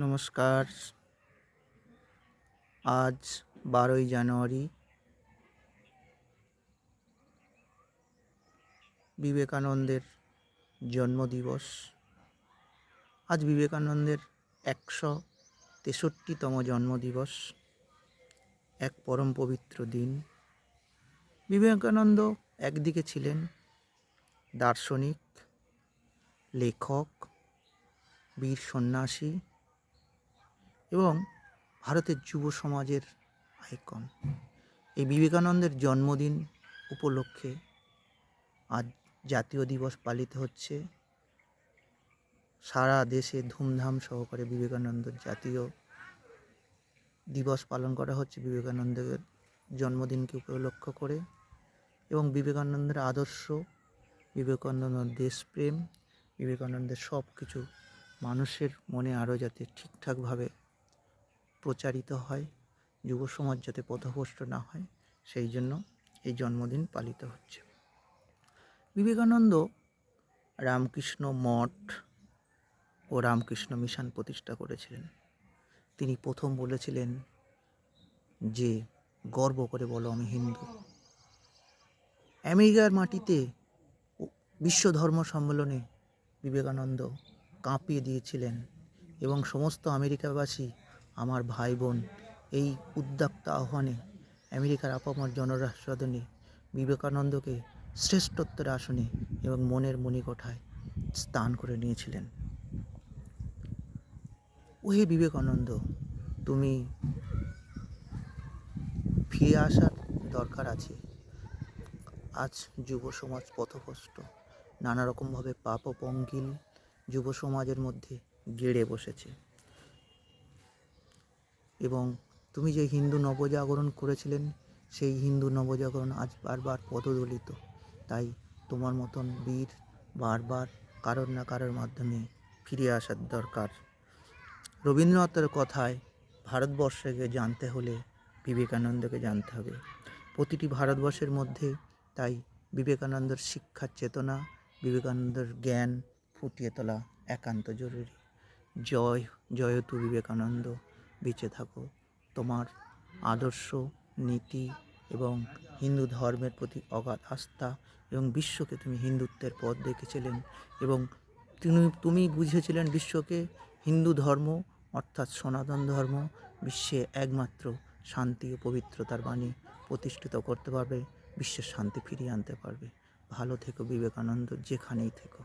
নমস্কার। আজ 12ই জানুয়ারি বিবেকানন্দের জন্মদিবস। আজ বিবেকানন্দের 163তম জন্মদিবস, এক পরম পবিত্র দিন। বিবেকানন্দ একদিকে ছিলেন দার্শনিক, লেখক, বীর সন্ন্যাসী এবং ভারতের যুব সমাজের আইকন। এই বিবেকানন্দের জন্মদিন উপলক্ষে আজ জাতীয় দিবস পালিত হচ্ছে। সারা দেশে ধুমধাম সহকারে বিবেকানন্দ জাতীয় দিবস পালন করা হচ্ছে বিবেকানন্দের জন্মদিনকে উপলক্ষ করে। এবং বিবেকানন্দের আদর্শ, বিবেকানন্দের দেশপ্রেম, বিবেকানন্দের সব কিছু মানুষের মনে আরও যাতে ঠিকঠাকভাবে প্রচারিত হয়, যুব সমাজ যাতে পথভ্রষ্ট না হয়, সেই জন্য এই জন্মদিন পালিত হচ্ছে। বিবেকানন্দ রামকৃষ্ণ মঠ ও রামকৃষ্ণ মিশন প্রতিষ্ঠা করেছিলেন। তিনি প্রথম বলেছিলেন যে, গর্ব করে বলো আমি হিন্দু। আমেরিকার মাটিতে বিশ্ব ধর্ম সম্মেলনে বিবেকানন্দ কাঁপিয়ে দিয়েছিলেন এবং সমস্ত আমেরিকাবাসী, আমার ভাই বোন, এই উদ্যোক্তা আহ্বানে আমেরিকার আপামর জনসদনে বিবেকানন্দকে শ্রেষ্ঠত্বের আসনে এবং মনের মণিকোঠায় স্থান করে নিয়েছিলেন। ওহে বিবেকানন্দ, তুমি ফিরে আসার দরকার আছে। আজ যুব সমাজ পথভ্রষ্ট, নানা রকমভাবে পাপ ও পঙ্কিল যুব সমাজের মধ্যে গেড়ে বসেছে এবং তুমি যে হিন্দু নবজাগরণ করেছিলেন, সেই হিন্দু নবজাগরণ আজ বারবার পদদলিত। তাই তোমার মতন বীর বারবার কারোর না কারোর মাধ্যমে ফিরে আসার দরকার। রবীন্দ্রনাথের কথায়, ভারতবর্ষকে জানতে হলে বিবেকানন্দকে জানতে হবে। প্রতিটি ভারতবর্ষের মধ্যে তাই বিবেকানন্দের শিক্ষার চেতনা, বিবেকানন্দের জ্ঞান ফুটিয়ে তোলা একান্ত জরুরি। জয় জয়তু বিবেকানন্দ, বেঁচে থাকো। তোমার আদর্শ, নীতি এবং হিন্দু ধর্মের প্রতি অগাধ আস্থা এবং বিশ্বকে তুমি হিন্দুত্বের পথ দেখেছিলেন এবং তুমি বুঝেছিলেন বিশ্বকে হিন্দু ধর্ম অর্থাৎ সনাতন ধর্ম বিশ্বে একমাত্র শান্তি ও পবিত্রতার বাণী প্রতিষ্ঠিত করতে পারবে, বিশ্বের শান্তি ফিরিয়ে আনতে পারবে। ভালো থেকো বিবেকানন্দ, যেখানেই থেকো।